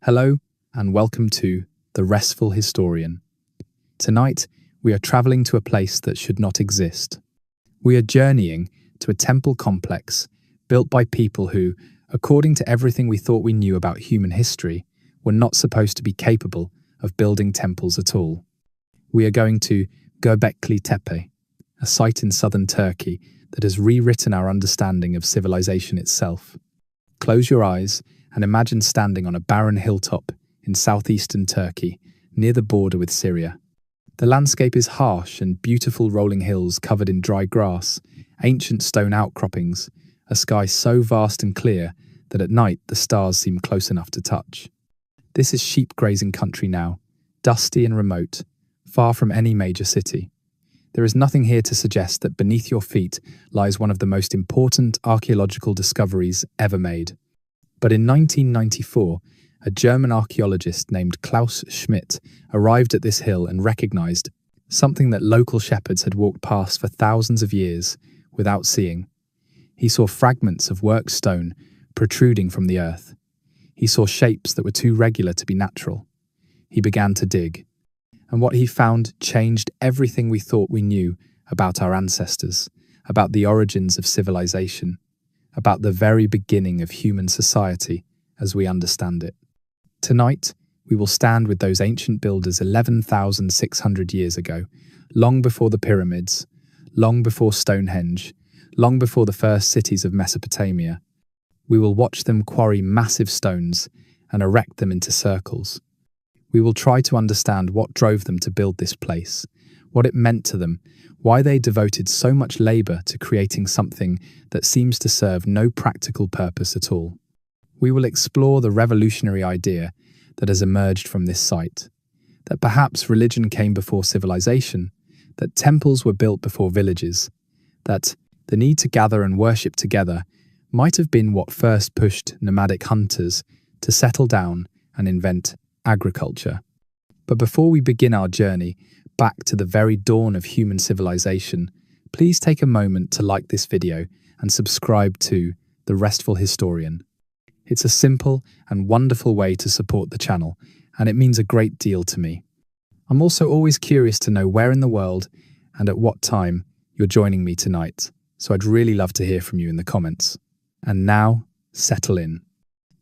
Hello, and welcome to The Restful Historian. Tonight, we are traveling to a place that should not exist. We are journeying to a temple complex built by people who, according to everything we thought we knew about human history, were not supposed to be capable of building temples at all. We are going to Göbekli Tepe, a site in southern Turkey that has rewritten our understanding of civilization itself. Close your eyes and imagine standing on a barren hilltop in southeastern Turkey, near the border with Syria. The landscape is harsh and beautiful rolling hills covered in dry grass, ancient stone outcroppings, a sky so vast and clear that at night the stars seem close enough to touch. This is sheep grazing country now, dusty and remote, far from any major city. There is nothing here to suggest that beneath your feet lies one of the most important archaeological discoveries ever made. But in 1994, a German archaeologist named Klaus Schmidt arrived at this hill and recognized something that local shepherds had walked past for thousands of years without seeing. He saw fragments of worked stone protruding from the earth. He saw shapes that were too regular to be natural. He began to dig, and what he found changed everything we thought we knew about our ancestors, about the origins of civilization, about the very beginning of human society as we understand it. Tonight, we will stand with those ancient builders 11,600 years ago, long before the pyramids, long before Stonehenge, long before the first cities of Mesopotamia. We will watch them quarry massive stones and erect them into circles. We will try to understand what drove them to build this place, what it meant to them, why they devoted so much labor to creating something that seems to serve no practical purpose at all. We will explore the revolutionary idea that has emerged from this site, that perhaps religion came before civilization, that temples were built before villages, that the need to gather and worship together might have been what first pushed nomadic hunters to settle down and invent agriculture. But before we begin our journey back to the very dawn of human civilization, please take a moment to like this video and subscribe to The Restful Historian. It's a simple and wonderful way to support the channel, and it means a great deal to me. I'm also always curious to know where in the world and at what time you're joining me tonight, so I'd really love to hear from you in the comments. And now, settle in.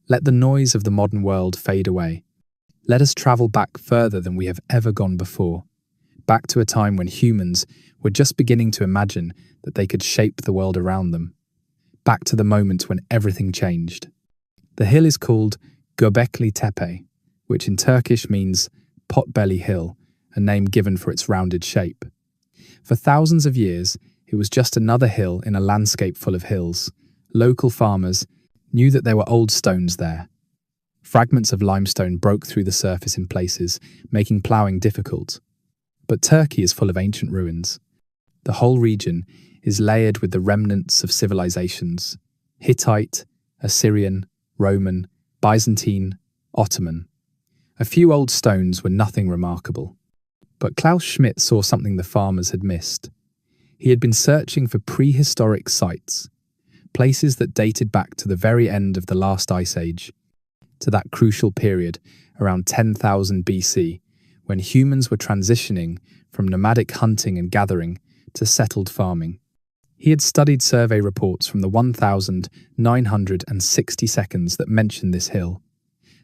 Let the noise of the modern world fade away. Let us travel back further than we have ever gone before, back to a time when humans were just beginning to imagine that they could shape the world around them, back to the moment when everything changed. The hill is called Göbekli Tepe, which in Turkish means Potbelly Hill, a name given for its rounded shape. For thousands of years, it was just another hill in a landscape full of hills. Local farmers knew that there were old stones there. Fragments of limestone broke through the surface in places, making ploughing difficult. But Turkey is full of ancient ruins. The whole region is layered with the remnants of civilizations: Hittite, Assyrian, Roman, Byzantine, Ottoman. A few old stones were nothing remarkable. But Klaus Schmidt saw something the farmers had missed. He had been searching for prehistoric sites, places that dated back to the very end of the last ice age, to that crucial period around 10,000 BC, when humans were transitioning from nomadic hunting and gathering to settled farming. He had studied survey reports from the 1,960 seconds that mentioned this hill,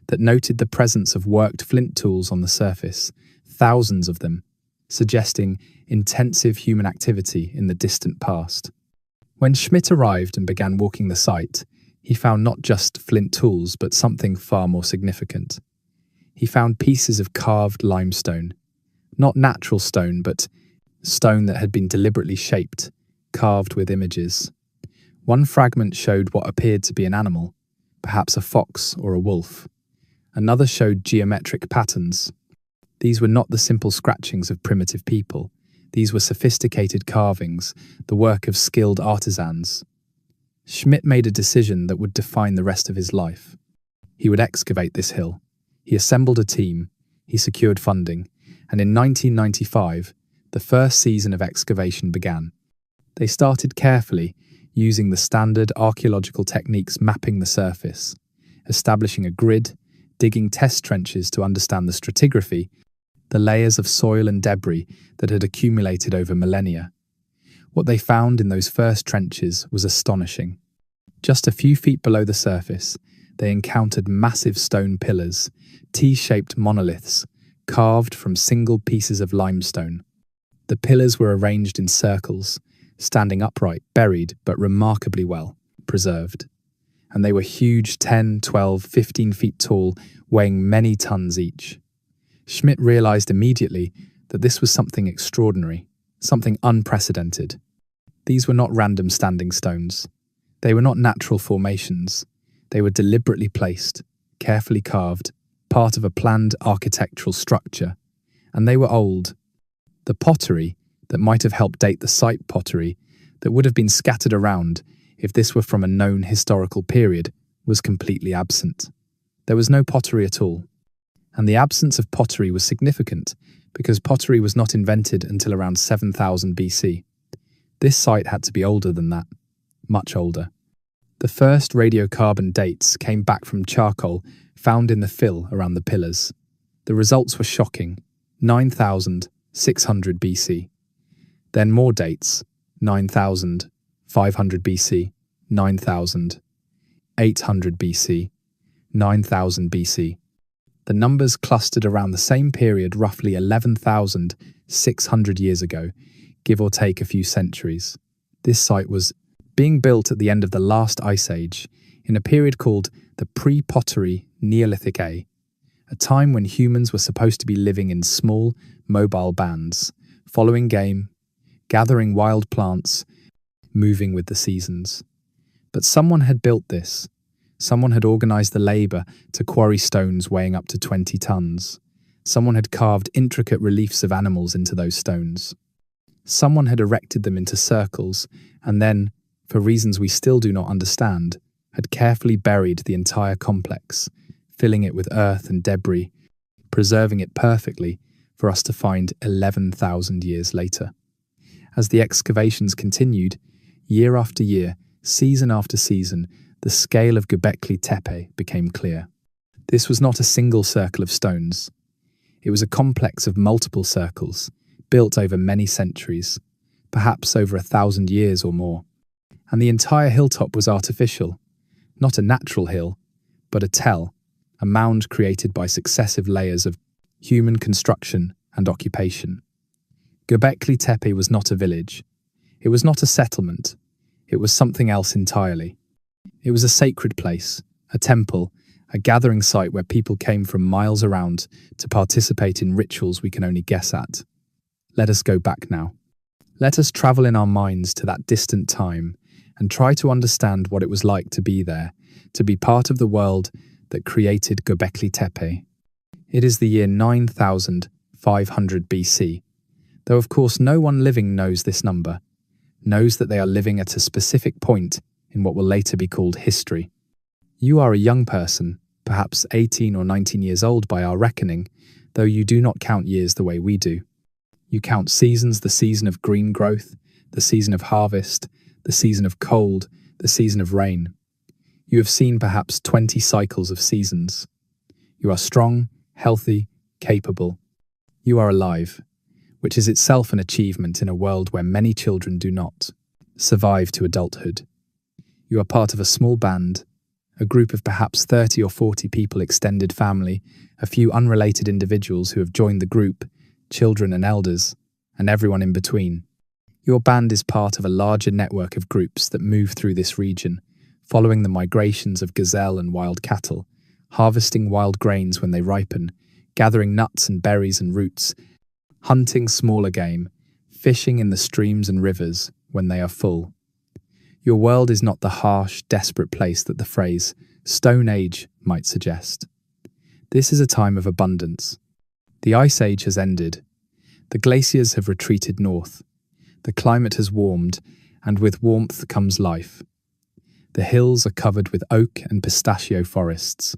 that noted the presence of worked flint tools on the surface, thousands of them, suggesting intensive human activity in the distant past. When Schmidt arrived and began walking the site, he found not just flint tools, but something far more significant. He found pieces of carved limestone, not natural stone, but stone that had been deliberately shaped, carved with images. One fragment showed what appeared to be an animal, perhaps a fox or a wolf. Another showed geometric patterns. These were not the simple scratchings of primitive people. These were sophisticated carvings, the work of skilled artisans. Schmidt made a decision that would define the rest of his life. He would excavate this hill. He assembled a team, he secured funding, and in 1995, the first season of excavation began. They started carefully, using the standard archaeological techniques mapping the surface, establishing a grid, digging test trenches to understand the stratigraphy, the layers of soil and debris that had accumulated over millennia. What they found in those first trenches was astonishing. Just a few feet below the surface, they encountered massive stone pillars, T-shaped monoliths, carved from single pieces of limestone. The pillars were arranged in circles, standing upright, buried, but remarkably well preserved. And they were huge 10, 12, 15 feet tall, weighing many tons each. Schmidt realized immediately that this was something extraordinary, something unprecedented. These were not random standing stones. They were not natural formations. They were deliberately placed, carefully carved, part of a planned architectural structure. And they were old. The pottery that might have helped date the site pottery that would have been scattered around if this were from a known historical period was completely absent. There was no pottery at all. And the absence of pottery was significant because pottery was not invented until around 7000 BC. This site had to be older than that, much older. The first radiocarbon dates came back from charcoal found in the fill around the pillars. The results were shocking: 9600 BC. Then more dates: 9000, 500 BC, 9000, 800 BC, 9000 BC. The numbers clustered around the same period roughly 11,600 years ago, give or take a few centuries. This site was being built at the end of the last ice age, in a period called the pre-pottery Neolithic A time when humans were supposed to be living in small, mobile bands, following game, gathering wild plants, moving with the seasons. But someone had built this. Someone had organized the labor to quarry stones weighing up to 20 tons. Someone had carved intricate reliefs of animals into those stones. Someone had erected them into circles and then, for reasons we still do not understand, had carefully buried the entire complex, filling it with earth and debris, preserving it perfectly for us to find 11,000 years later. As the excavations continued, year after year, season after season, the scale of Göbekli Tepe became clear. This was not a single circle of stones. It was a complex of multiple circles, built over many centuries, perhaps over 1,000 years or more. And the entire hilltop was artificial, not a natural hill, but a tell, a mound created by successive layers of human construction and occupation. Göbekli Tepe was not a village. It was not a settlement. It was something else entirely. It was a sacred place, a temple, a gathering site where people came from miles around to participate in rituals we can only guess at. Let us go back now. Let us travel in our minds to that distant time and try to understand what it was like to be there, to be part of the world that created Göbekli Tepe. It is the year 9500 BC, though of course no one living knows this number, knows that they are living at a specific point in what will later be called history. You are a young person, perhaps 18 or 19 years old by our reckoning, though you do not count years the way we do. You count seasons: the season of green growth, the season of harvest, the season of cold, the season of rain. You have seen perhaps 20 cycles of seasons. You are strong, healthy, capable. You are alive, which is itself an achievement in a world where many children do not survive to adulthood. You are part of a small band, a group of perhaps 30 or 40 people, extended family, a few unrelated individuals who have joined the group, children and elders, and everyone in between. Your band is part of a larger network of groups that move through this region, following the migrations of gazelle and wild cattle, harvesting wild grains when they ripen, gathering nuts and berries and roots, hunting smaller game, fishing in the streams and rivers when they are full. Your world is not the harsh, desperate place that the phrase Stone Age might suggest. This is a time of abundance. The Ice Age has ended. The glaciers have retreated north. The climate has warmed, and with warmth comes life. The hills are covered with oak and pistachio forests.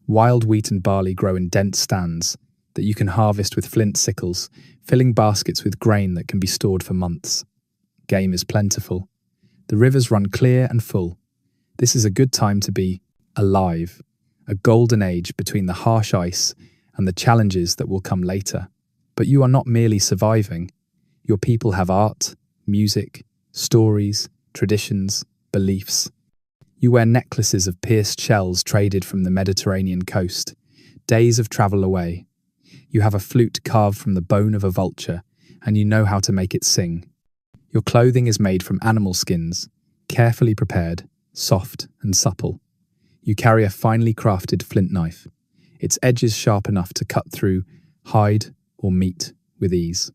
Wild wheat and barley grow in dense stands that you can harvest with flint sickles, filling baskets with grain that can be stored for months. Game is plentiful. The rivers run clear and full. This is a good time to be alive, a golden age between the harsh ice and the challenges that will come later. But you are not merely surviving. Your people have art, music, stories, traditions, beliefs. You wear necklaces of pierced shells traded from the Mediterranean coast, days of travel away. You have a flute carved from the bone of a vulture, and you know how to make it sing. Your clothing is made from animal skins, carefully prepared, soft and supple. You carry a finely crafted flint knife, its edges sharp enough to cut through hide or meat with ease.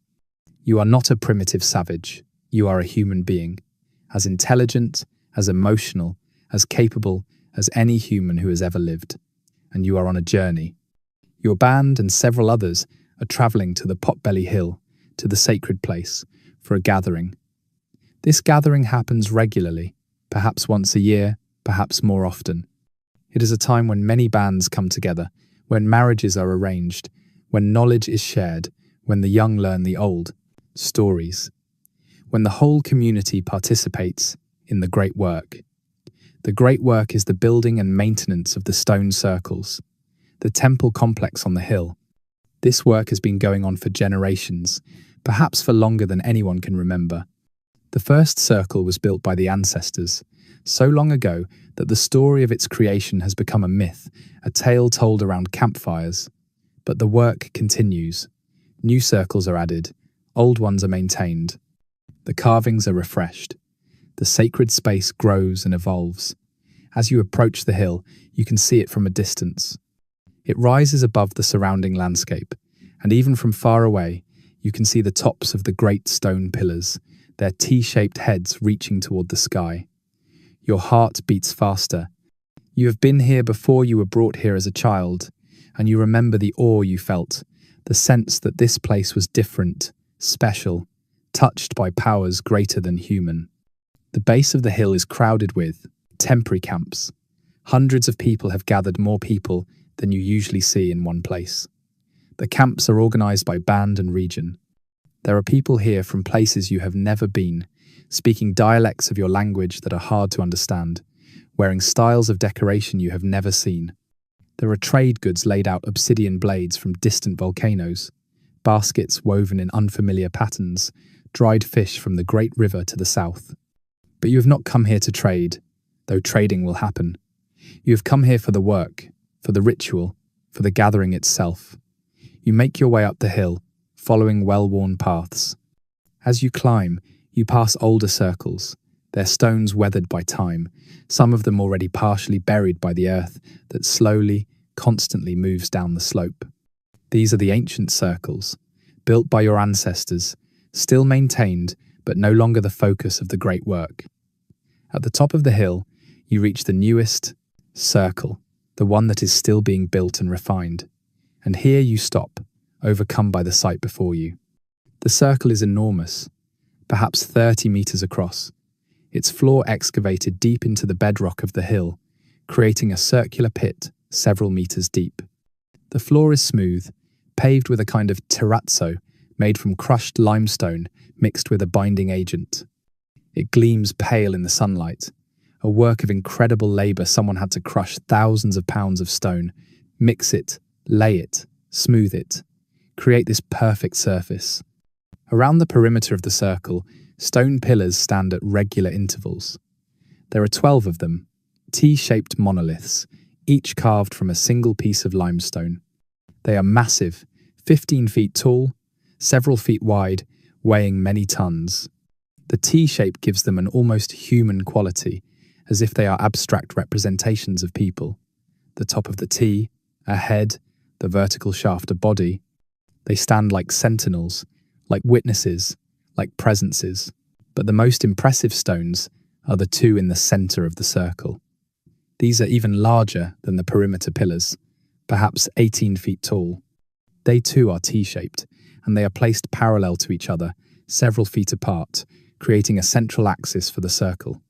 You are not a primitive savage. You are a human being, as intelligent, as emotional, as capable as any human who has ever lived. And you are on a journey. Your band and several others are traveling to the Potbelly Hill, to the sacred place, for a gathering. This gathering happens regularly, perhaps once a year, perhaps more often. It is a time when many bands come together, when marriages are arranged, when knowledge is shared, when the young learn the old stories, when the whole community participates in the great work. The great work is the building and maintenance of the stone circles, the temple complex on the hill. This work has been going on for generations, perhaps for longer than anyone can remember. The first circle was built by the ancestors, so long ago that the story of its creation has become a myth, a tale told around campfires. But the work continues. New circles are added, old ones are maintained. The carvings are refreshed. The sacred space grows and evolves. As you approach the hill, you can see it from a distance. It rises above the surrounding landscape, and even from far away, you can see the tops of the great stone pillars, their T-shaped heads reaching toward the sky. Your heart beats faster. You have been here before you were brought here as a child, and you remember the awe you felt, the sense that this place was different, special, touched by powers greater than human. The base of the hill is crowded with temporary camps. Hundreds of people have gathered, more people than you usually see in one place. The camps are organized by band and region. There are people here from places you have never been, speaking dialects of your language that are hard to understand, wearing styles of decoration you have never seen. There are trade goods laid out obsidian blades from distant volcanoes, baskets woven in unfamiliar patterns, dried fish from the great river to the south. But you have not come here to trade, though trading will happen. You have come here for the work, for the ritual, for the gathering itself. You make your way up the hill, following well-worn paths. As you climb, you pass older circles, their stones weathered by time, some of them already partially buried by the earth that slowly, constantly moves down the slope. These are the ancient circles, built by your ancestors, still maintained, but no longer the focus of the great work. At the top of the hill, you reach the newest circle, the one that is still being built and refined. And here you stop, overcome by the sight before you. The circle is enormous, perhaps 30 meters across, its floor excavated deep into the bedrock of the hill, creating a circular pit several meters deep. The floor is smooth, paved with a kind of terrazzo made from crushed limestone mixed with a binding agent. It gleams pale in the sunlight, a work of incredible labor. Someone had to crush thousands of pounds of stone, mix it, lay it, smooth it, create this perfect surface. Around the perimeter of the circle, stone pillars stand at regular intervals. There are 12 of them, T-shaped monoliths, each carved from a single piece of limestone. They are massive, 15 feet tall, several feet wide, weighing many tons. The T-shape gives them an almost human quality, as if they are abstract representations of people. The top of the T, a head, the vertical shaft a body. They stand like sentinels, like witnesses, like presences. But the most impressive stones are the two in the center of the circle. These are even larger than the perimeter pillars, perhaps 18 feet tall. They too are T-shaped, and they are placed parallel to each other, several feet apart, creating a central axis for the circle.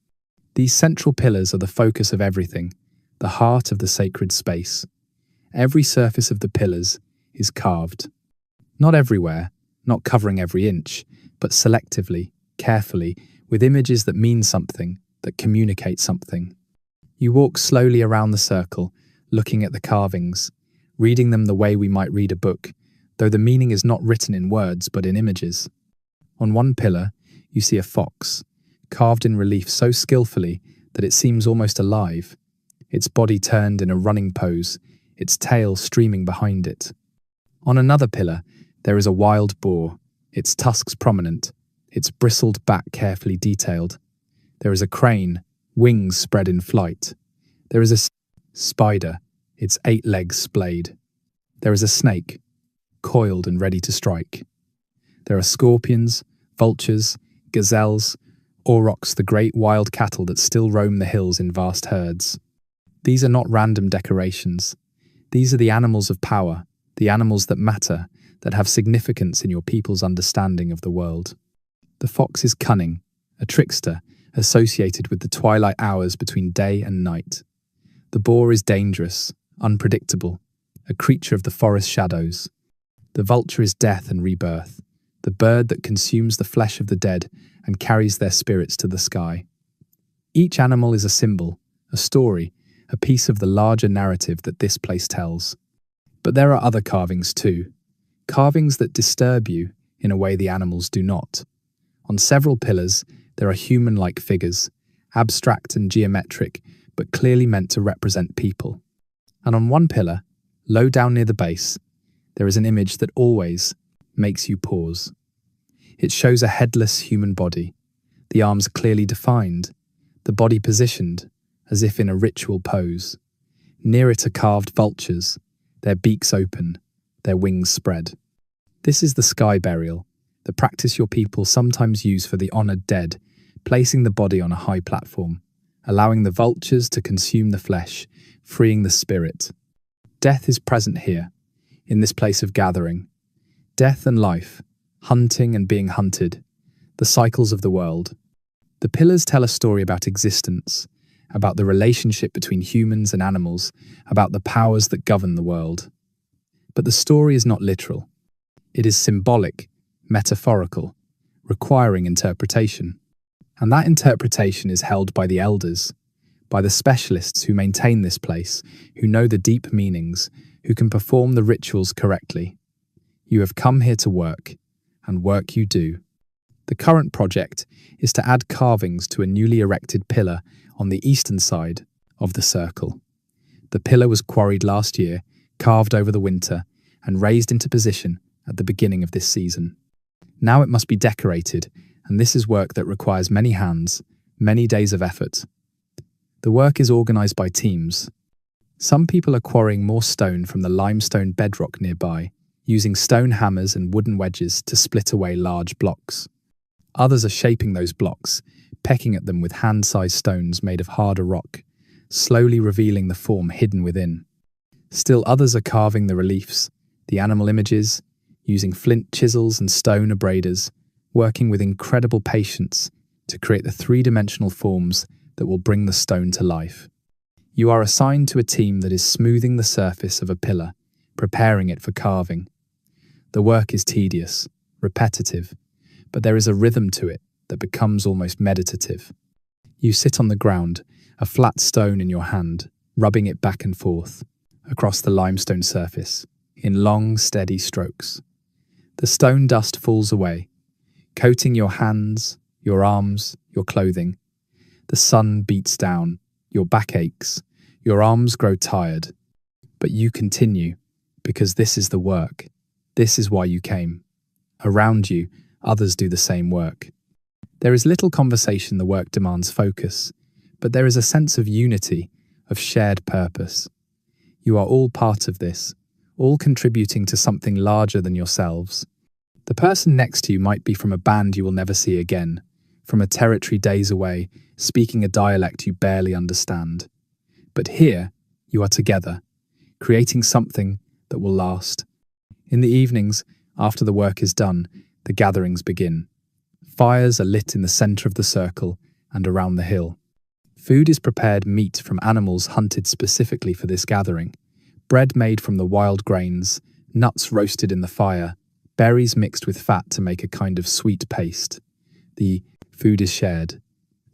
These central pillars are the focus of everything, the heart of the sacred space. Every surface of the pillars is carved. Not everywhere, not covering every inch, but selectively, carefully, with images that mean something, that communicate something. You walk slowly around the circle, looking at the carvings, reading them the way we might read a book, though the meaning is not written in words but in images. On one pillar, you see a fox, carved in relief so skillfully that it seems almost alive, its body turned in a running pose, its tail streaming behind it. On another pillar, there is a wild boar, its tusks prominent, its bristled back carefully detailed. There is a crane, wings spread in flight. There is a spider, its 8 legs splayed. There is a snake, coiled and ready to strike. There are scorpions, vultures, gazelles, aurochs, the great wild cattle that still roam the hills in vast herds. These are not random decorations. These are the animals of power, the animals that matter, that have significance in your people's understanding of the world. The fox is cunning, a trickster, associated with the twilight hours between day and night. The boar is dangerous, unpredictable, a creature of the forest shadows. The vulture is death and rebirth, the bird that consumes the flesh of the dead and carries their spirits to the sky. Each animal is a symbol, a story, a piece of the larger narrative that this place tells. But there are other carvings too, carvings that disturb you in a way the animals do not. On several pillars, there are human-like figures, abstract and geometric, but clearly meant to represent people. And on one pillar, low down near the base, there is an image that always makes you pause. It shows a headless human body, the arms clearly defined, the body positioned, as if in a ritual pose. Near it are carved vultures, their beaks open, their wings spread. This is the sky burial, the practice your people sometimes use for the honoured dead, placing the body on a high platform, allowing the vultures to consume the flesh, freeing the spirit. Death is present here, in this place of gathering. Death and life, hunting and being hunted, the cycles of the world. The pillars tell a story about existence, about the relationship between humans and animals, about the powers that govern the world. But the story is not literal. It is symbolic, metaphorical, requiring interpretation. And that interpretation is held by the elders, by the specialists who maintain this place, who know the deep meanings, who can perform the rituals correctly. You have come here to work, and work you do. The current project is to add carvings to a newly erected pillar on the eastern side of the circle. The pillar was quarried last year, carved over the winter, and raised into position at the beginning of this season. Now it must be decorated, and this is work that requires many hands, many days of effort. The work is organised by teams. Some people are quarrying more stone from the limestone bedrock nearby, using stone hammers and wooden wedges to split away large blocks. Others are shaping those blocks, pecking at them with hand-sized stones made of harder rock, slowly revealing the form hidden within. Still others are carving the reliefs, the animal images, using flint chisels and stone abraders, working with incredible patience to create the three-dimensional forms that will bring the stone to life. You are assigned to a team that is smoothing the surface of a pillar, preparing it for carving. The work is tedious, repetitive, but there is a rhythm to it that becomes almost meditative. You sit on the ground, a flat stone in your hand, rubbing it back and forth across the limestone surface, in long, steady strokes. The stone dust falls away, coating your hands, your arms, your clothing. The sun beats down, your back aches, your arms grow tired. But you continue, because this is the work. This is why you came. Around you, others do the same work. There is little conversation, the work demands focus, but there is a sense of unity, of shared purpose. You are all part of this, all contributing to something larger than yourselves. The person next to you might be from a band you will never see again, from a territory days away, speaking a dialect you barely understand. But here, you are together, creating something that will last. In the evenings, after the work is done, the gatherings begin. Fires are lit in the centre of the circle and around the hill. Food is prepared, meat from animals hunted specifically for this gathering, bread made from the wild grains, nuts roasted in the fire, berries mixed with fat to make a kind of sweet paste. The food is shared.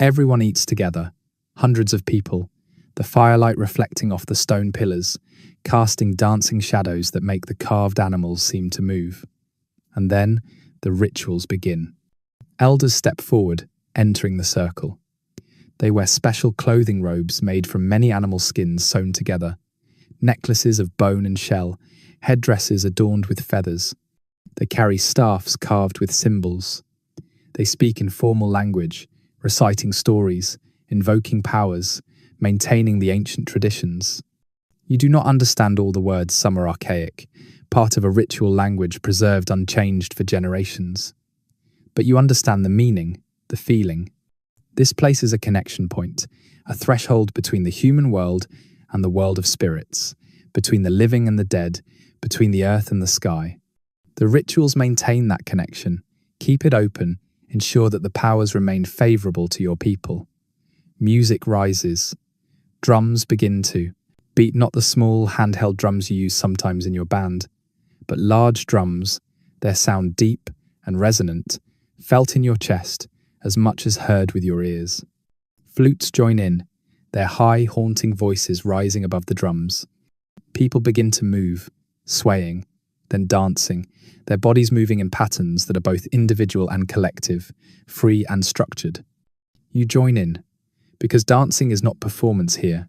Everyone eats together, hundreds of people, the firelight reflecting off the stone pillars, casting dancing shadows that make the carved animals seem to move. And then the rituals begin. Elders step forward, entering the circle. They wear special clothing robes made from many animal skins sewn together, necklaces of bone and shell, headdresses adorned with feathers. They carry staffs carved with symbols. They speak in formal language, reciting stories, invoking powers, maintaining the ancient traditions. You do not understand all the words, some are archaic, part of a ritual language preserved unchanged for generations. But you understand the meaning, the feeling. This place is a connection point, a threshold between the human world and the world of spirits, between the living and the dead, between the earth and the sky. The rituals maintain that connection, keep it open, ensure that the powers remain favorable to your people. Music rises. Drums begin to beat, not the small handheld drums you use sometimes in your band, but large drums, their sound deep and resonant, felt in your chest as much as heard with your ears. Flutes join in, their high, haunting voices rising above the drums. People begin to move, swaying, then dancing, their bodies moving in patterns that are both individual and collective, free and structured. You join in, because dancing is not performance here.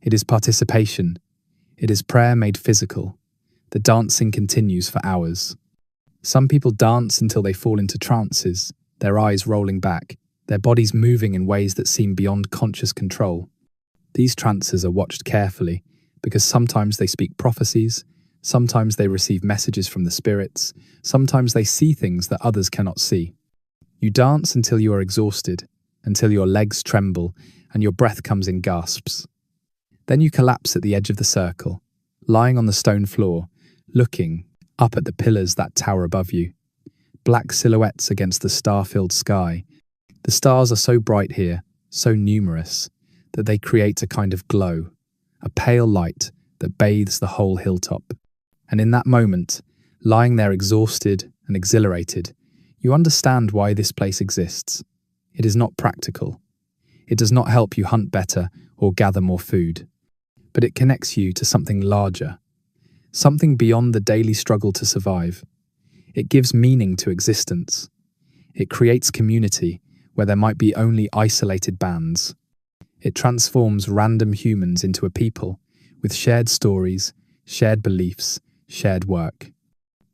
It is participation. It is prayer made physical. The dancing continues for hours. Some people dance until they fall into trances, their eyes rolling back, their bodies moving in ways that seem beyond conscious control. These trances are watched carefully, because sometimes they speak prophecies, sometimes they receive messages from the spirits, sometimes they see things that others cannot see. You dance until you are exhausted, until your legs tremble and your breath comes in gasps. Then you collapse at the edge of the circle, lying on the stone floor, looking up at the pillars that tower above you. Black silhouettes against the star-filled sky. The stars are so bright here, so numerous, that they create a kind of glow, a pale light that bathes the whole hilltop. And in that moment, lying there exhausted and exhilarated, you understand why this place exists. It is not practical. It does not help you hunt better or gather more food. But it connects you to something larger, something beyond the daily struggle to survive. It gives meaning to existence. It creates community where there might be only isolated bands. It transforms random humans into a people with shared stories, shared beliefs, shared work.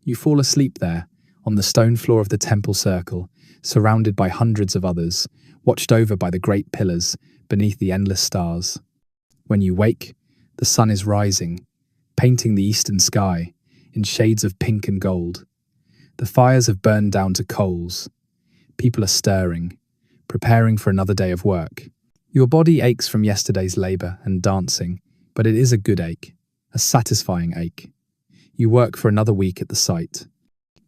You fall asleep there, on the stone floor of the temple circle, surrounded by hundreds of others, watched over by the great pillars beneath the endless stars. When you wake, the sun is rising, painting the eastern sky in shades of pink and gold. The fires have burned down to coals. People are stirring, preparing for another day of work. Your body aches from yesterday's labor and dancing, but it is a good ache, a satisfying ache. You work for another week at the site.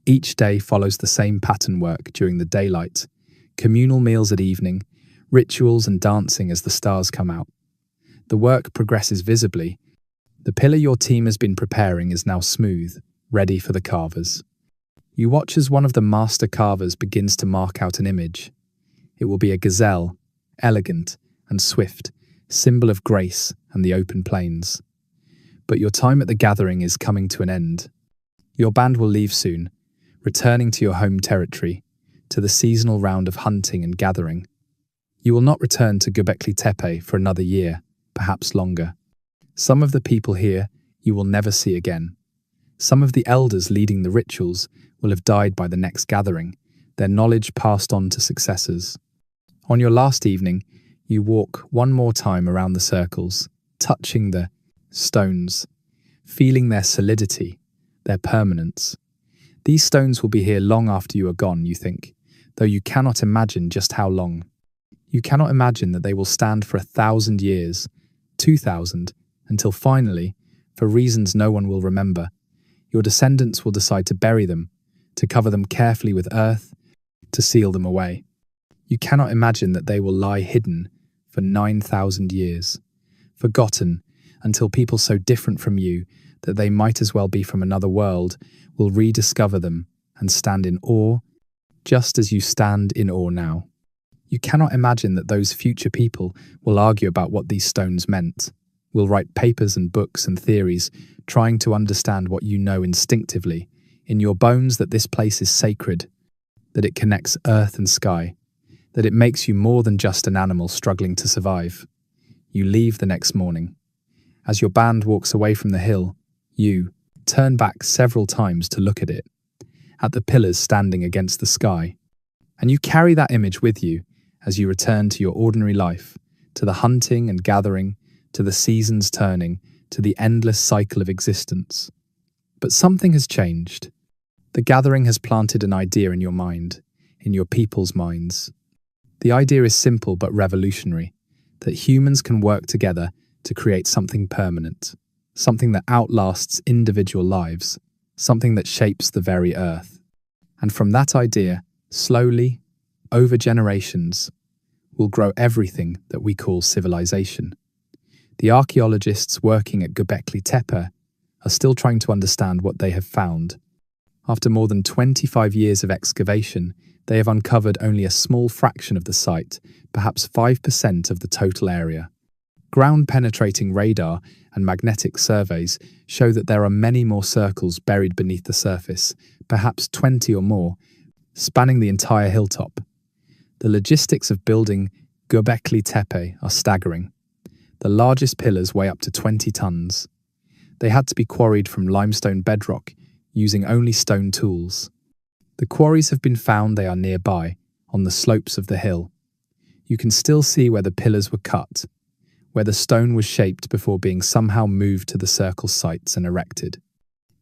Each day follows the same pattern work during the daylight, communal meals at evening, rituals and dancing as the stars come out. The work progresses visibly. The pillar your team has been preparing is now smooth, ready for the carvers. You watch as one of the master carvers begins to mark out an image. It will be a gazelle, elegant and swift, symbol of grace and the open plains. But your time at the gathering is coming to an end. Your band will leave soon, returning to your home territory, to the seasonal round of hunting and gathering. You will not return to Göbekli Tepe for another year, perhaps longer. Some of the people here you will never see again. Some of the elders leading the rituals will have died by the next gathering, their knowledge passed on to successors. On your last evening, you walk one more time around the circles, touching the stones, feeling their solidity, their permanence. These stones will be here long after you are gone, you think, though you cannot imagine just how long. You cannot imagine that they will stand for 1,000 years, 2,000, until finally, for reasons no one will remember, your descendants will decide to bury them, to cover them carefully with earth, to seal them away. You cannot imagine that they will lie hidden for 9,000 years, forgotten until people so different from you that they might as well be from another world will rediscover them and stand in awe, just as you stand in awe now. You cannot imagine that those future people will argue about what these stones meant, will write papers and books and theories trying to understand what you know instinctively, in your bones, that this place is sacred, that it connects earth and sky, that it makes you more than just an animal struggling to survive. You leave the next morning. As your band walks away from the hill, you turn back several times to look at it, at the pillars standing against the sky, and you carry that image with you as you return to your ordinary life, to the hunting and gathering, to the seasons turning, to the endless cycle of existence. But something has changed. The gathering has planted an idea in your mind, in your people's minds. The idea is simple but revolutionary, that humans can work together to create something permanent, something that outlasts individual lives, something that shapes the very earth. And from that idea, slowly, over generations, will grow everything that we call civilization. The archaeologists working at Göbekli Tepe are still trying to understand what they have found. After more than 25 years of excavation, they have uncovered only a small fraction of the site, perhaps 5% of the total area. Ground-penetrating radar and magnetic surveys show that there are many more circles buried beneath the surface, perhaps 20 or more, spanning the entire hilltop. The logistics of building Göbekli Tepe are staggering. The largest pillars weigh up to 20 tons. They had to be quarried from limestone bedrock, using only stone tools. The quarries have been found. They are nearby, on the slopes of the hill. You can still see where the pillars were cut, where the stone was shaped before being somehow moved to the circle sites and erected.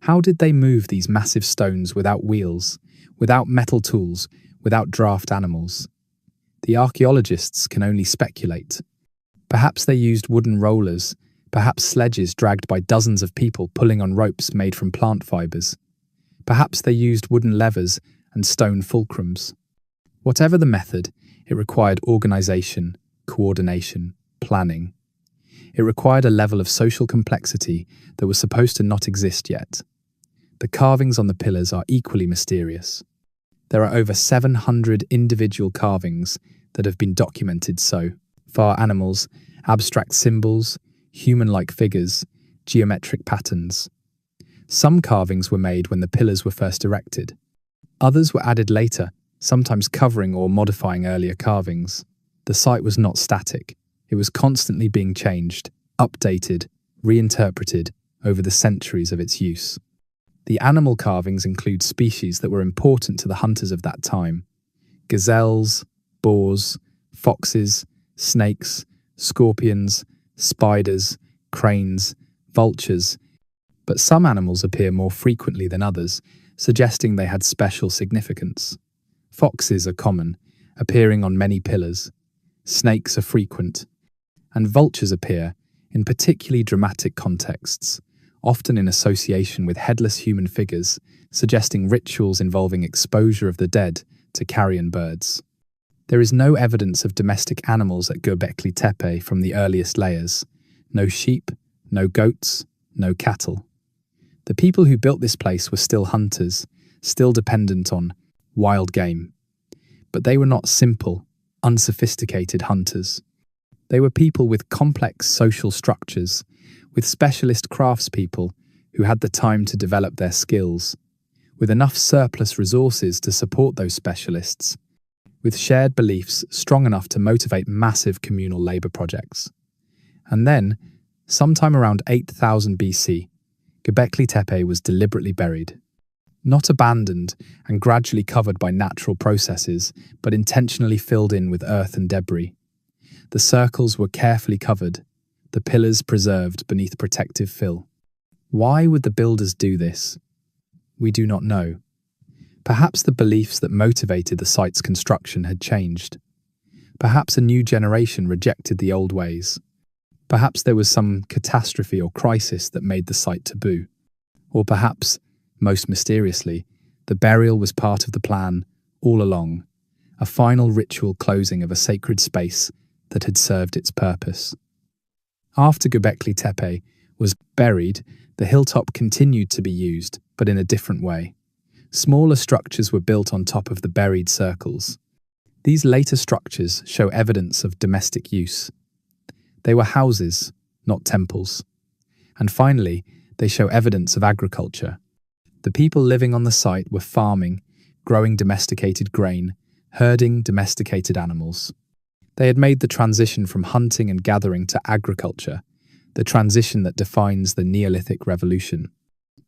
How did they move these massive stones without wheels, without metal tools, without draft animals? The archaeologists can only speculate. Perhaps they used wooden rollers, perhaps sledges dragged by dozens of people pulling on ropes made from plant fibers. Perhaps they used wooden levers and stone fulcrums. Whatever the method, it required organization, coordination, planning. It required a level of social complexity that was supposed to not exist yet. The carvings on the pillars are equally mysterious. There are over 700 individual carvings that have been documented so far: animals, abstract symbols, human-like figures, geometric patterns. Some carvings were made when the pillars were first erected. Others were added later, sometimes covering or modifying earlier carvings. The site was not static. It was constantly being changed, updated, reinterpreted over the centuries of its use. The animal carvings include species that were important to the hunters of that time: gazelles, boars, foxes, snakes, scorpions, spiders, cranes, vultures. But some animals appear more frequently than others, suggesting they had special significance. Foxes are common, appearing on many pillars. Snakes are frequent, and vultures appear in particularly dramatic contexts, often in association with headless human figures, suggesting rituals involving exposure of the dead to carrion birds. There is no evidence of domestic animals at Göbekli Tepe from the earliest layers. No sheep, no goats, no cattle. The people who built this place were still hunters, still dependent on wild game. But they were not simple, unsophisticated hunters. They were people with complex social structures, with specialist craftspeople who had the time to develop their skills, with enough surplus resources to support those specialists, with shared beliefs strong enough to motivate massive communal labour projects. And then, sometime around 8000 BC, Göbekli Tepe was deliberately buried. Not abandoned and gradually covered by natural processes, but intentionally filled in with earth and debris. The circles were carefully covered, the pillars preserved beneath protective fill. Why would the builders do this? We do not know. Perhaps the beliefs that motivated the site's construction had changed. Perhaps a new generation rejected the old ways. Perhaps there was some catastrophe or crisis that made the site taboo. Or perhaps, most mysteriously, the burial was part of the plan all along, a final ritual closing of a sacred space that had served its purpose. After Göbekli Tepe was buried, the hilltop continued to be used, but in a different way. Smaller structures were built on top of the buried circles. These later structures show evidence of domestic use. They were houses, not temples. And finally, they show evidence of agriculture. The people living on the site were farming, growing domesticated grain, herding domesticated animals. They had made the transition from hunting and gathering to agriculture, the transition that defines the Neolithic revolution.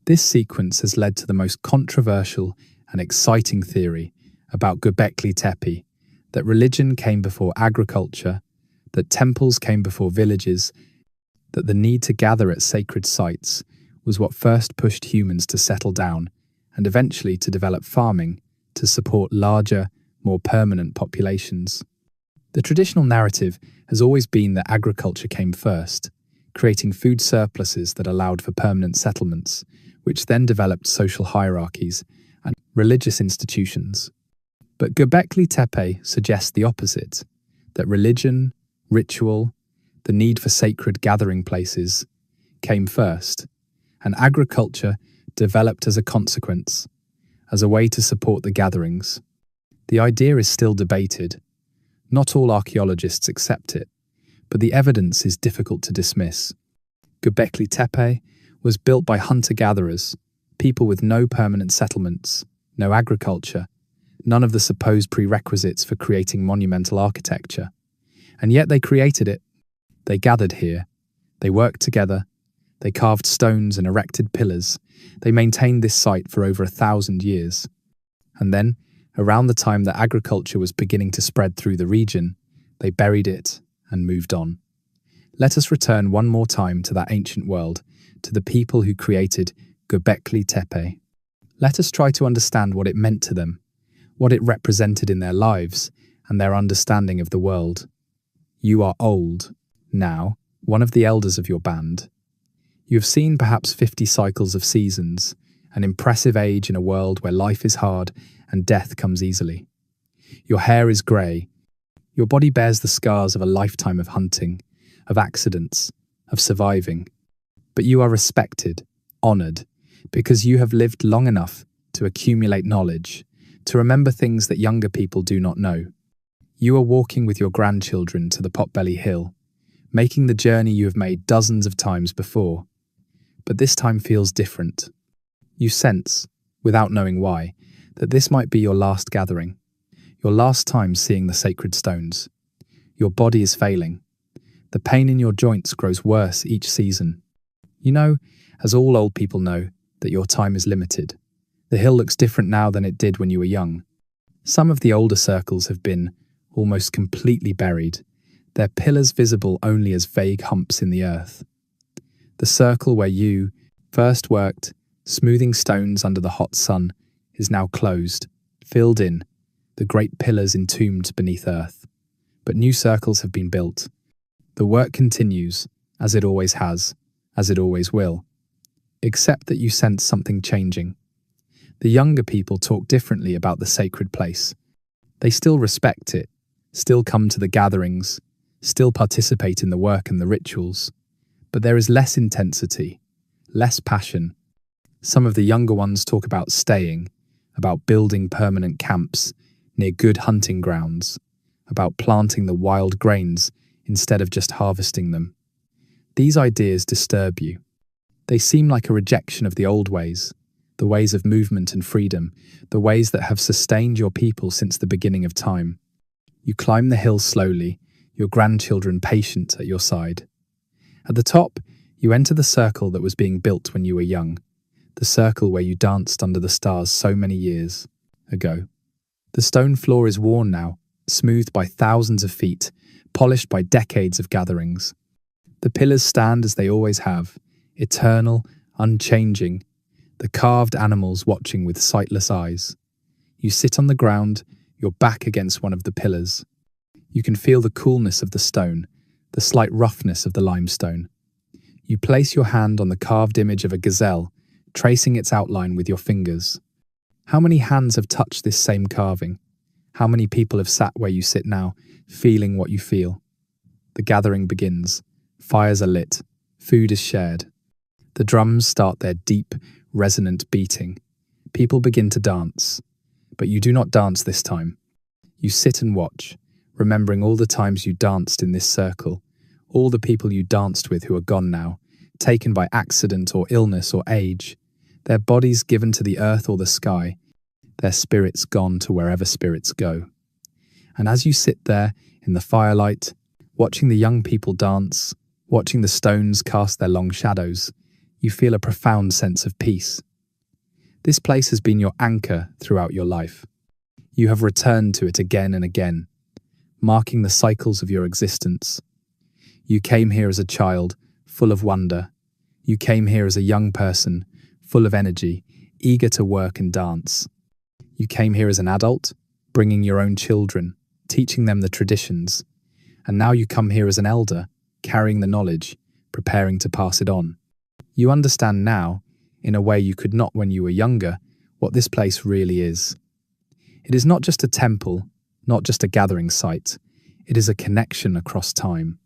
This sequence has led to the most controversial and exciting theory about Göbekli Tepe, that religion came before agriculture, that temples came before villages, that the need to gather at sacred sites was what first pushed humans to settle down and eventually to develop farming to support larger, more permanent populations. The traditional narrative has always been that agriculture came first, creating food surpluses that allowed for permanent settlements, which then developed social hierarchies and religious institutions. But Göbekli Tepe suggests the opposite, that religion, ritual, the need for sacred gathering places came first, and agriculture developed as a consequence, as a way to support the gatherings. The idea is still debated. Not all archaeologists accept it, but the evidence is difficult to dismiss. Göbekli Tepe was built by hunter-gatherers, people with no permanent settlements, no agriculture, none of the supposed prerequisites for creating monumental architecture. And yet they created it. They gathered here. They worked together. They carved stones and erected pillars. They maintained this site for over 1,000 years. And then, around the time that agriculture was beginning to spread through the region, they buried it and moved on. Let us return one more time to that ancient world, to the people who created Göbekli Tepe. Let us try to understand what it meant to them, what it represented in their lives, and their understanding of the world. You are old, now, one of the elders of your band. You have seen perhaps 50 cycles of seasons, an impressive age in a world where life is hard and death comes easily. Your hair is grey. Your body bears the scars of a lifetime of hunting, of accidents, of surviving. But you are respected, honoured, because you have lived long enough to accumulate knowledge, to remember things that younger people do not know. You are walking with your grandchildren to the Potbelly hill, making the journey you have made dozens of times before. But this time feels different. You sense, without knowing why, that this might be your last gathering, your last time seeing the sacred stones. Your body is failing. The pain in your joints grows worse each season. You know, as all old people know, that your time is limited. The hill looks different now than it did when you were young. Some of the older circles have been almost completely buried, their pillars visible only as vague humps in the earth. The circle where you first worked, smoothing stones under the hot sun, is now closed, filled in, the great pillars entombed beneath earth. But new circles have been built. The work continues, as it always has, as it always will. Except that you sense something changing. The younger people talk differently about the sacred place. They still respect it, still come to the gatherings, still participate in the work and the rituals. But there is less intensity, less passion. Some of the younger ones talk about staying, about building permanent camps near good hunting grounds, about planting the wild grains instead of just harvesting them. These ideas disturb you. They seem like a rejection of the old ways, the ways of movement and freedom, the ways that have sustained your people since the beginning of time. You climb the hill slowly, your grandchildren patient at your side. At the top, you enter the circle that was being built when you were young, the circle where you danced under the stars so many years ago. The stone floor is worn now, smoothed by thousands of feet, polished by decades of gatherings. The pillars stand as they always have, eternal, unchanging, the carved animals watching with sightless eyes. You sit on the ground, your back against one of the pillars. You can feel the coolness of the stone, the slight roughness of the limestone. You place your hand on the carved image of a gazelle, tracing its outline with your fingers. How many hands have touched this same carving? How many people have sat where you sit now, feeling what you feel? The gathering begins. Fires are lit. Food is shared. The drums start their deep, resonant beating. People begin to dance. But you do not dance this time. You sit and watch, remembering all the times you danced in this circle, all the people you danced with who are gone now, taken by accident or illness or age, their bodies given to the earth or the sky, their spirits gone to wherever spirits go. And as you sit there in the firelight, watching the young people dance, watching the stones cast their long shadows, you feel a profound sense of peace. This place has been your anchor throughout your life. You have returned to it again and again, marking the cycles of your existence. You came here as a child, full of wonder. You came here as a young person, full of energy, eager to work and dance. You came here as an adult, bringing your own children, teaching them the traditions. And now you come here as an elder, carrying the knowledge, preparing to pass it on. You understand now, in a way you could not when you were younger, what this place really is. It is not just a temple, not just a gathering site. It is a connection across time.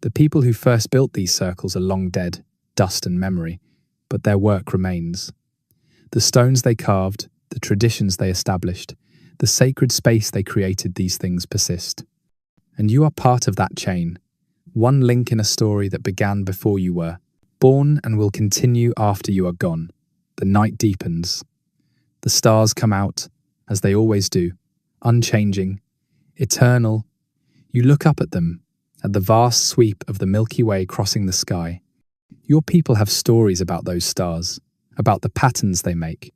The people who first built these circles are long dead, dust and memory, but their work remains. The stones they carved, the traditions they established, the sacred space they created, these things persist. And you are part of that chain, one link in a story that began before you were, born and will continue after you are gone. The night deepens. The stars come out, as they always do, unchanging, eternal. You look up at them, at the vast sweep of the Milky Way crossing the sky. Your people have stories about those stars, about the patterns they make,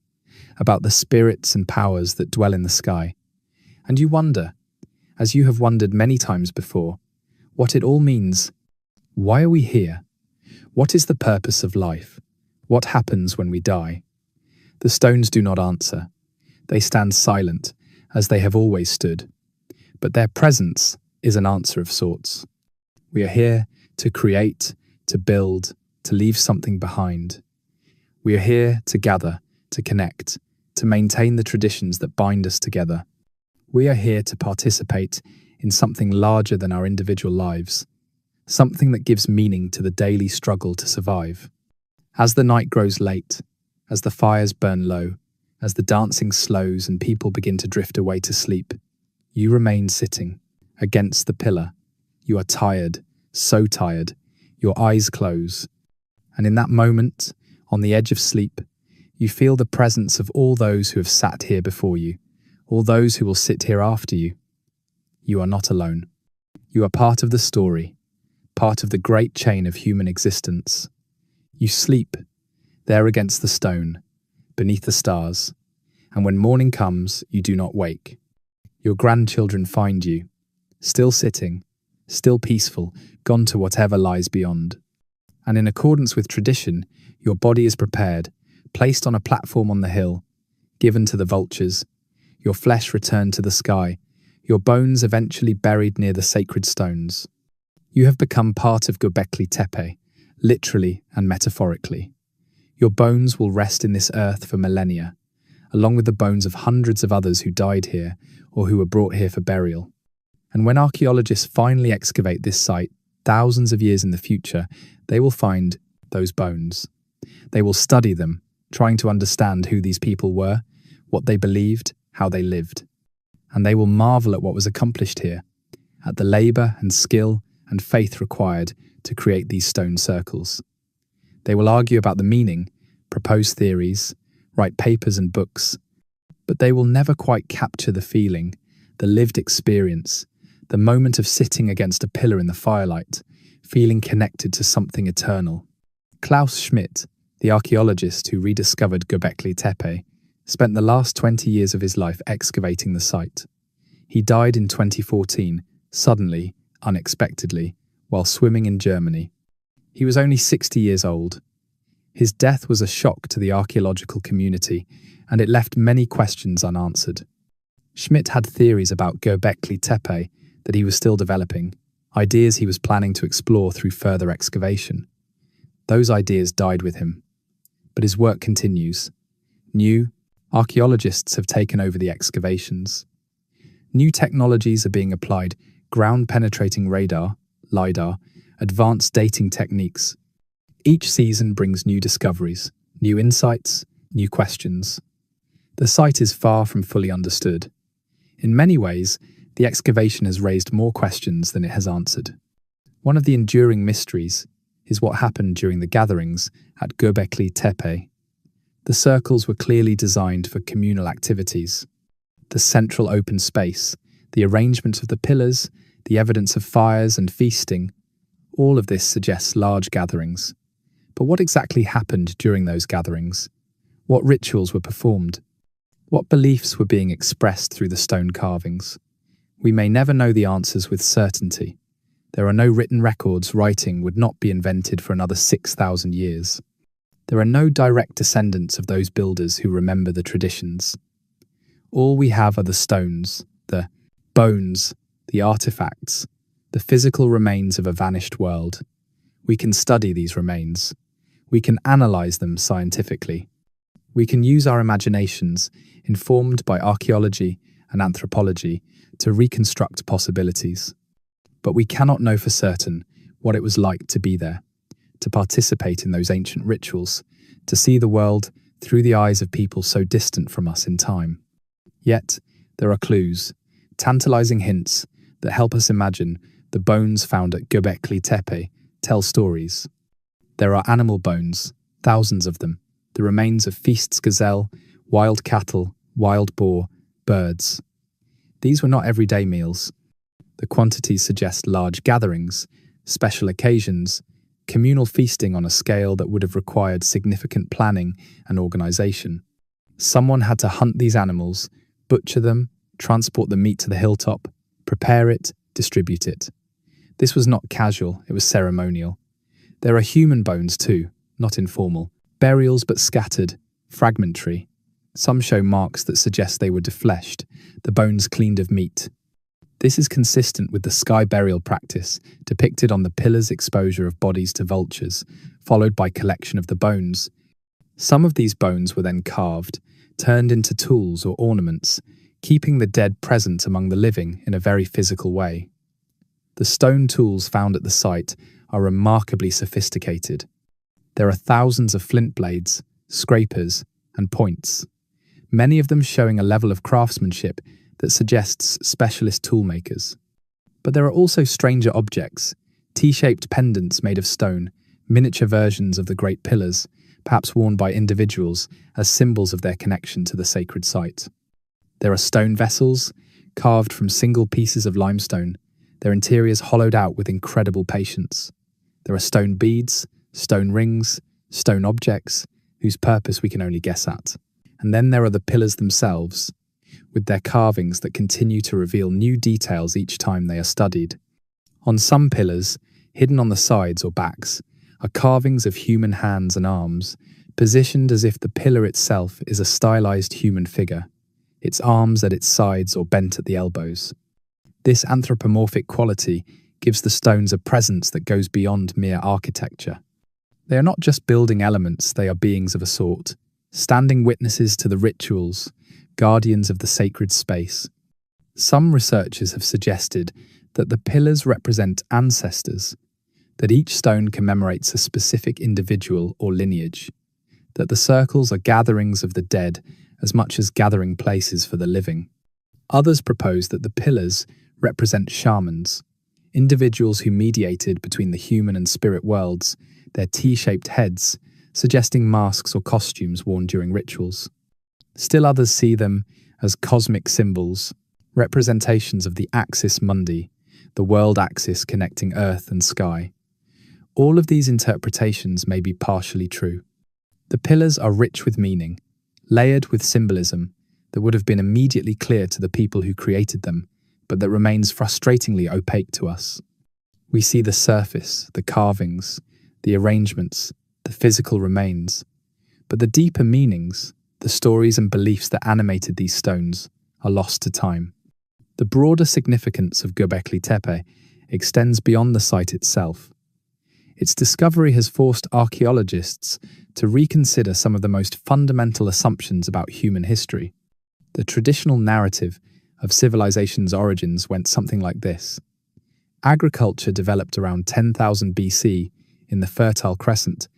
about the spirits and powers that dwell in the sky. And you wonder, as you have wondered many times before, what it all means. Why are we here? What is the purpose of life? What happens when we die? The stones do not answer. They stand silent, as they have always stood. But their presence is an answer of sorts. We are here to create, to build, to leave something behind. We are here to gather, to connect, to maintain the traditions that bind us together. We are here to participate in something larger than our individual lives, something that gives meaning to the daily struggle to survive. As the night grows late, as the fires burn low, as the dancing slows and people begin to drift away to sleep, you remain sitting against the pillar. You are tired, so tired, your eyes close. And in that moment, on the edge of sleep, you feel the presence of all those who have sat here before you, all those who will sit here after you. You are not alone. You are part of the story, part of the great chain of human existence. You sleep, there against the stone, beneath the stars, and when morning comes, you do not wake. Your grandchildren find you, still sitting, still peaceful, gone to whatever lies beyond. And in accordance with tradition, your body is prepared, placed on a platform on the hill, given to the vultures, your flesh returned to the sky, your bones eventually buried near the sacred stones. You have become part of Göbekli Tepe, literally and metaphorically. Your bones will rest in this earth for millennia, along with the bones of hundreds of others who died here or who were brought here for burial. And when archaeologists finally excavate this site, thousands of years in the future, they will find those bones. They will study them, trying to understand who these people were, what they believed, how they lived. And they will marvel at what was accomplished here, at the labour and skill and faith required to create these stone circles. They will argue about the meaning, propose theories, write papers and books, but they will never quite capture the feeling, the lived experience, the moment of sitting against a pillar in the firelight, feeling connected to something eternal. Klaus Schmidt, the archaeologist who rediscovered Göbekli Tepe, spent the last 20 years of his life excavating the site. He died in 2014, suddenly, unexpectedly, while swimming in Germany. He was only 60 years old. His death was a shock to the archaeological community, and it left many questions unanswered. Schmidt had theories about Göbekli Tepe that he was still developing, ideas he was planning to explore through further excavation. Those ideas died with him, but his work continues. New archaeologists have taken over the excavations. New technologies are being applied, ground-penetrating radar, LiDAR, advanced dating techniques. Each season brings new discoveries, new insights, new questions. The site is far from fully understood. In many ways, the excavation has raised more questions than it has answered. One of the enduring mysteries is what happened during the gatherings at Göbekli Tepe. The circles were clearly designed for communal activities. The central open space, the arrangement of the pillars, the evidence of fires and feasting, all of this suggests large gatherings. But what exactly happened during those gatherings? What rituals were performed? What beliefs were being expressed through the stone carvings? We may never know the answers with certainty. There are no written records. Writing would not be invented for another 6,000 years. There are no direct descendants of those builders who remember the traditions. All we have are the stones, the bones, the artifacts, the physical remains of a vanished world. We can study these remains. We can analyze them scientifically. We can use our imaginations, informed by archaeology and anthropology, to reconstruct possibilities. But we cannot know for certain what it was like to be there, to participate in those ancient rituals, to see the world through the eyes of people so distant from us in time. Yet, there are clues, tantalizing hints that help us imagine the bones found at Göbekli Tepe tell stories. There are animal bones, thousands of them, the remains of feasts gazelle, wild cattle, wild boar, birds. These were not everyday meals. The quantities suggest large gatherings, special occasions, communal feasting on a scale that would have required significant planning and organization. Someone had to hunt these animals, butcher them, transport the meat to the hilltop, prepare it, distribute it. This was not casual, it was ceremonial. There are human bones too, not informal. Burials but scattered, fragmentary. Some show marks that suggest they were defleshed, the bones cleaned of meat. This is consistent with the sky burial practice depicted on the pillars' exposure of bodies to vultures, followed by collection of the bones. Some of these bones were then carved, turned into tools or ornaments, keeping the dead present among the living in a very physical way. The stone tools found at the site are remarkably sophisticated. There are thousands of flint blades, scrapers, and points, many of them showing a level of craftsmanship that suggests specialist toolmakers. But there are also stranger objects, T-shaped pendants made of stone, miniature versions of the great pillars, perhaps worn by individuals as symbols of their connection to the sacred site. There are stone vessels, carved from single pieces of limestone, their interiors hollowed out with incredible patience. There are stone beads, stone rings, stone objects, whose purpose we can only guess at. And then there are the pillars themselves, with their carvings that continue to reveal new details each time they are studied. On some pillars, hidden on the sides or backs, are carvings of human hands and arms, positioned as if the pillar itself is a stylized human figure, its arms at its sides or bent at the elbows. This anthropomorphic quality gives the stones a presence that goes beyond mere architecture. They are not just building elements, they are beings of a sort, standing witnesses to the rituals, guardians of the sacred space. Some researchers have suggested that the pillars represent ancestors, that each stone commemorates a specific individual or lineage, that the circles are gatherings of the dead as much as gathering places for the living. Others propose that the pillars represent shamans, individuals who mediated between the human and spirit worlds, their T-shaped heads suggesting masks or costumes worn during rituals. Still others see them as cosmic symbols, representations of the axis mundi, the world axis connecting earth and sky. All of these interpretations may be partially true. The pillars are rich with meaning, layered with symbolism that would have been immediately clear to the people who created them, but that remains frustratingly opaque to us. We see the surface, the carvings, the arrangements, the physical remains, but the deeper meanings, the stories and beliefs that animated these stones, are lost to time. The broader significance of Göbekli Tepe extends beyond the site itself. Its discovery has forced archaeologists to reconsider some of the most fundamental assumptions about human history. The traditional narrative of civilization's origins went something like this. Agriculture developed around 10,000 BC in the Fertile Crescent,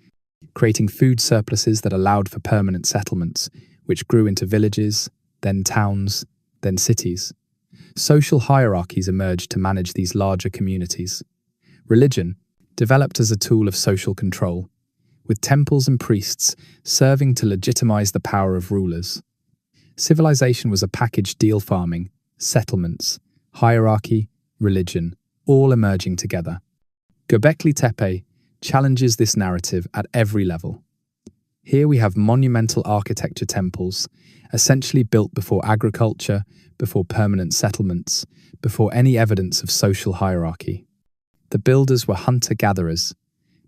creating food surpluses that allowed for permanent settlements, which grew into villages, then towns, then cities. Social hierarchies emerged to manage these larger communities. Religion developed as a tool of social control, with temples and priests serving to legitimize the power of rulers. Civilization was a package deal: farming, settlements, hierarchy, religion, all emerging together. Göbekli Tepe challenges this narrative at every level. Here we have monumental architecture temples, essentially built before agriculture, before permanent settlements, before any evidence of social hierarchy. The builders were hunter-gatherers,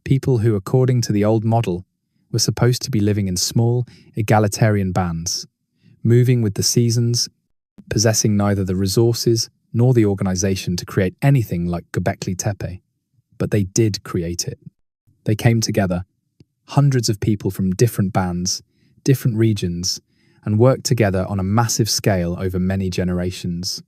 people who, according to the old model, were supposed to be living in small, egalitarian bands, moving with the seasons, possessing neither the resources nor the organization to create anything like Göbekli Tepe. But they did create it. They came together, hundreds of people from different bands, different regions, and worked together on a massive scale over many generations.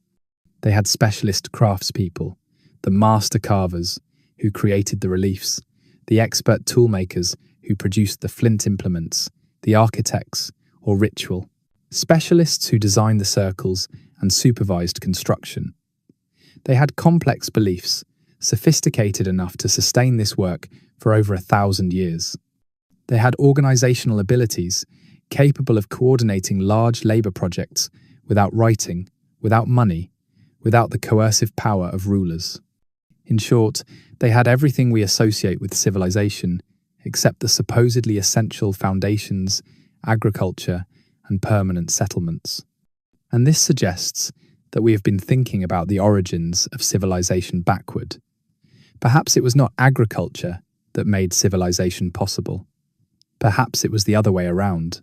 They had specialist craftspeople, the master carvers who created the reliefs, the expert toolmakers who produced the flint implements, the architects, or ritual, specialists who designed the circles and supervised construction. They had complex beliefs, sophisticated enough to sustain this work for over 1,000 years. They had organizational abilities, capable of coordinating large labor projects without writing, without money, without the coercive power of rulers. In short, they had everything we associate with civilization, except the supposedly essential foundations, agriculture, and permanent settlements. And this suggests that we have been thinking about the origins of civilization backward. Perhaps it was not agriculture that made civilization possible. Perhaps it was the other way around.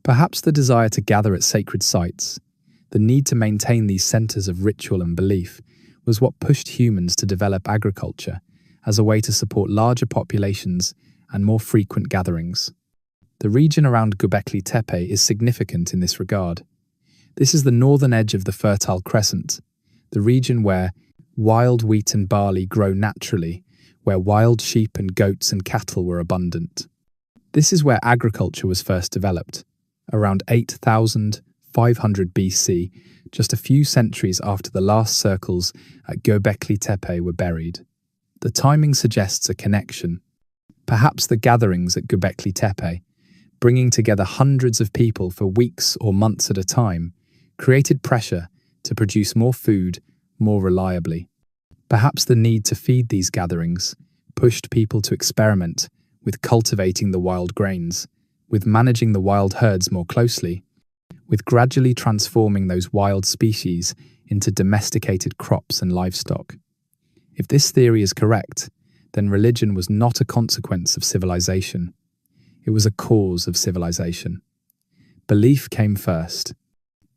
Perhaps the desire to gather at sacred sites, the need to maintain these centers of ritual and belief, was what pushed humans to develop agriculture as a way to support larger populations and more frequent gatherings. The region around Göbekli Tepe is significant in this regard. This is the northern edge of the Fertile Crescent, the region where wild wheat and barley grow naturally, where wild sheep and goats and cattle were abundant. This is where agriculture was first developed, around 8,500 BC, just a few centuries after the last circles at Göbekli Tepe were buried. The timing suggests a connection. Perhaps the gatherings at Göbekli Tepe, bringing together hundreds of people for weeks or months at a time, created pressure to produce more food more reliably. Perhaps the need to feed these gatherings pushed people to experiment with cultivating the wild grains, with managing the wild herds more closely, with gradually transforming those wild species into domesticated crops and livestock. If this theory is correct, then religion was not a consequence of civilization. It was a cause of civilization. Belief came first.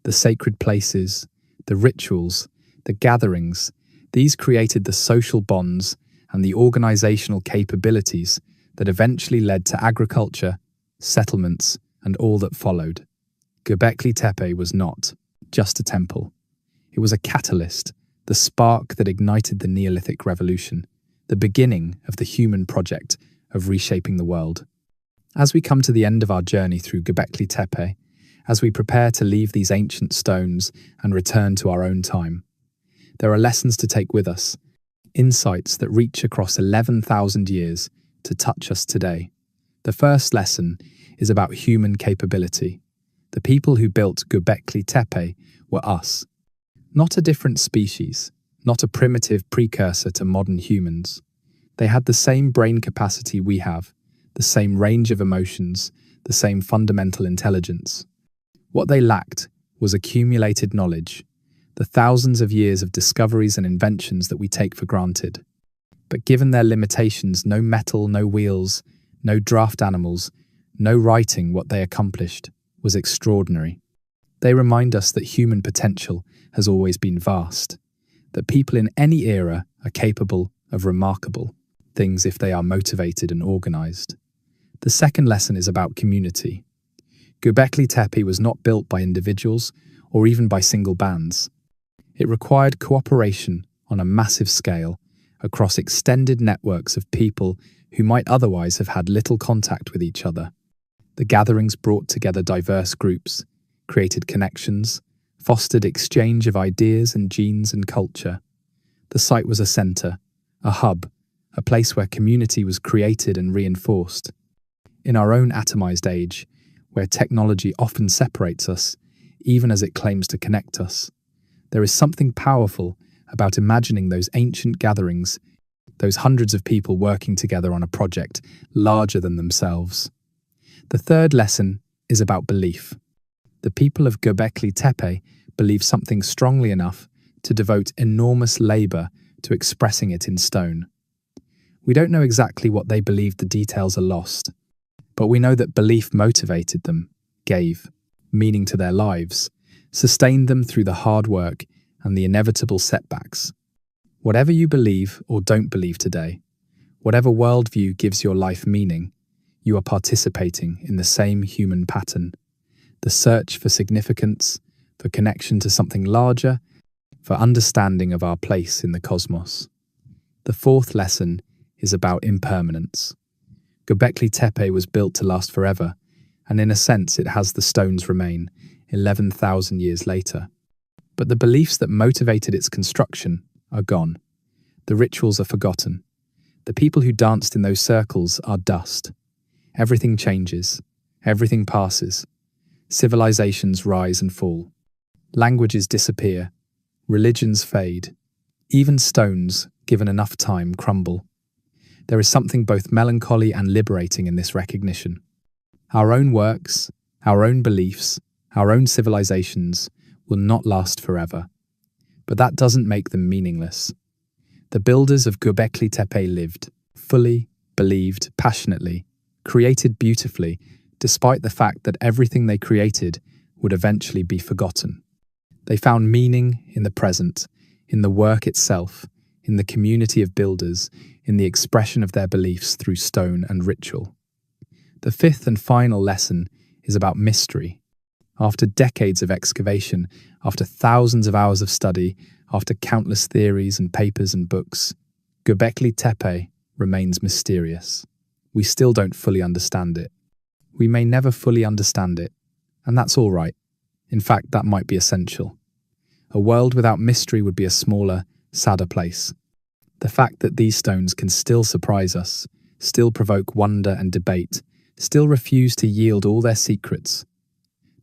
The sacred places, the rituals, the gatherings, these created the social bonds and the organizational capabilities that eventually led to agriculture, settlements, and all that followed. Göbekli Tepe was not just a temple. It was a catalyst, the spark that ignited the Neolithic Revolution, the beginning of the human project of reshaping the world. As we come to the end of our journey through Göbekli Tepe, as we prepare to leave these ancient stones and return to our own time, there are lessons to take with us, insights that reach across 11,000 years to touch us today. The first lesson is about human capability. The people who built Göbekli Tepe were us. Not a different species, not a primitive precursor to modern humans. They had the same brain capacity we have, the same range of emotions, the same fundamental intelligence. What they lacked was accumulated knowledge, the thousands of years of discoveries and inventions that we take for granted. But given their limitations, no metal, no wheels, no draft animals, no writing, what they accomplished was extraordinary. They remind us that human potential has always been vast, that people in any era are capable of remarkable things if they are motivated and organized. The second lesson is about community. Göbekli Tepe was not built by individuals or even by single bands. It required cooperation on a massive scale across extended networks of people who might otherwise have had little contact with each other. The gatherings brought together diverse groups, created connections, fostered exchange of ideas and genes and culture. The site was a center, a hub, a place where community was created and reinforced. In our own atomized age, where technology often separates us, even as it claims to connect us, there is something powerful about imagining those ancient gatherings, those hundreds of people working together on a project larger than themselves. The third lesson is about belief. The people of Göbekli Tepe believe something strongly enough to devote enormous labor to expressing it in stone. We don't know exactly what they believed, the details are lost, but we know that belief motivated them, gave meaning to their lives, sustained them through the hard work and the inevitable setbacks. Whatever you believe or don't believe today, whatever worldview gives your life meaning, you are participating in the same human pattern. The search for significance, for connection to something larger, for understanding of our place in the cosmos. The fourth lesson is about impermanence. Göbekli Tepe was built to last forever, and in a sense it has the stones remain 11,000 years later. But the beliefs that motivated its construction are gone. The rituals are forgotten. The people who danced in those circles are dust. Everything changes. Everything passes. Civilizations rise and fall. Languages disappear. Religions fade. Even stones, given enough time, crumble. There is something both melancholy and liberating in this recognition. Our own works, our own beliefs, our own civilizations will not last forever. But that doesn't make them meaningless. The builders of Göbekli Tepe lived, fully, believed, passionately, created beautifully, despite the fact that everything they created would eventually be forgotten. They found meaning in the present, in the work itself, in the community of builders, in the expression of their beliefs through stone and ritual. The fifth and final lesson is about mystery. After decades of excavation, after thousands of hours of study, after countless theories and papers and books, Göbekli Tepe remains mysterious. We still don't fully understand it. We may never fully understand it, and that's all right. In fact, that might be essential. A world without mystery would be a smaller, sadder place. The fact that these stones can still surprise us, still provoke wonder and debate, still refuse to yield all their secrets.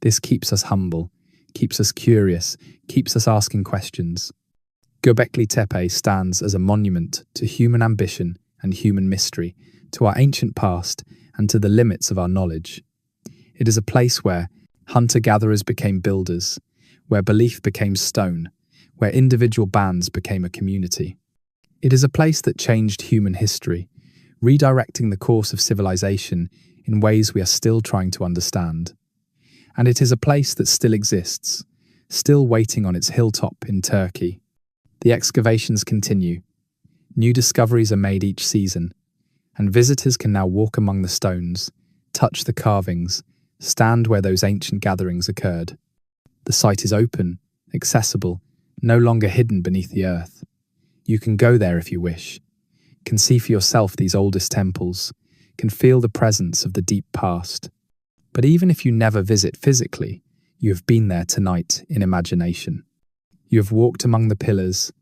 This keeps us humble, keeps us curious, keeps us asking questions. Göbekli Tepe stands as a monument to human ambition and human mystery, to our ancient past and to the limits of our knowledge. It is a place where hunter-gatherers became builders, where belief became stone, where individual bands became a community. It is a place that changed human history, redirecting the course of civilization in ways we are still trying to understand. And it is a place that still exists, still waiting on its hilltop in Turkey. The excavations continue. New discoveries are made each season, and visitors can now walk among the stones, touch the carvings, stand where those ancient gatherings occurred. The site is open, accessible, no longer hidden beneath the earth. You can go there if you wish, can see for yourself these oldest temples, can feel the presence of the deep past. But even if you never visit physically, you have been there tonight in imagination. You have walked among the pillars,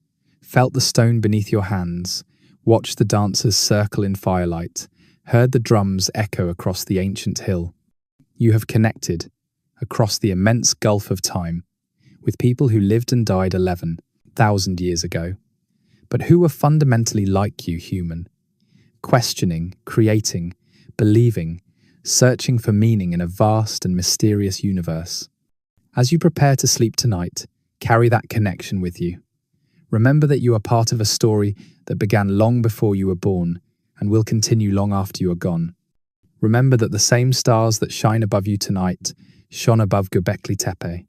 felt the stone beneath your hands, watched the dancers circle in firelight, heard the drums echo across the ancient hill. You have connected, across the immense gulf of time, with people who lived and died 11,000 years ago, but who were fundamentally like you, human, questioning, creating, believing, searching for meaning in a vast and mysterious universe. As you prepare to sleep tonight, carry that connection with you. Remember that you are part of a story that began long before you were born and will continue long after you are gone. Remember that the same stars that shine above you tonight shone above Göbekli Tepe,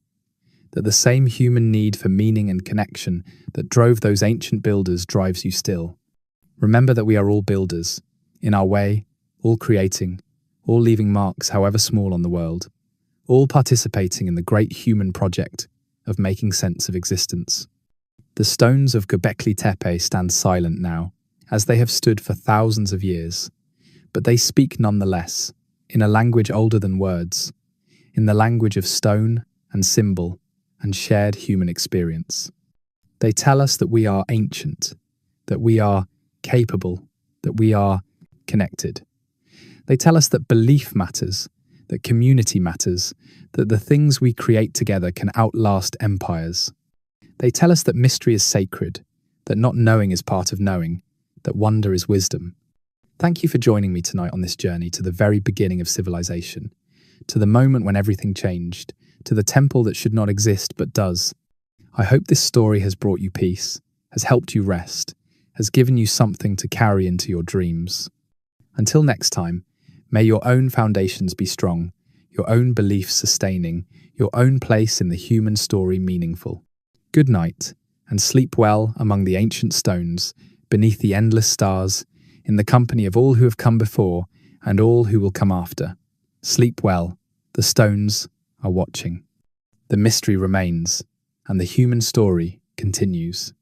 that the same human need for meaning and connection that drove those ancient builders drives you still. Remember that we are all builders, in our way, all creating, all leaving marks however small on the world, all participating in the great human project of making sense of existence. The stones of Göbekli Tepe stand silent now, as they have stood for thousands of years, but they speak nonetheless, in a language older than words, in the language of stone and symbol, and shared human experience. They tell us that we are ancient, that we are capable, that we are connected. They tell us that belief matters, that community matters, that the things we create together can outlast empires. They tell us that mystery is sacred, that not knowing is part of knowing, that wonder is wisdom. Thank you for joining me tonight on this journey to the very beginning of civilization, to the moment when everything changed, to the temple that should not exist but does. I hope this story has brought you peace, has helped you rest, has given you something to carry into your dreams. Until next time, may your own foundations be strong, your own beliefs sustaining, your own place in the human story meaningful. Good night, and sleep well among the ancient stones, beneath the endless stars, in the company of all who have come before and all who will come after. Sleep well, the stones are watching. The mystery remains, and the human story continues.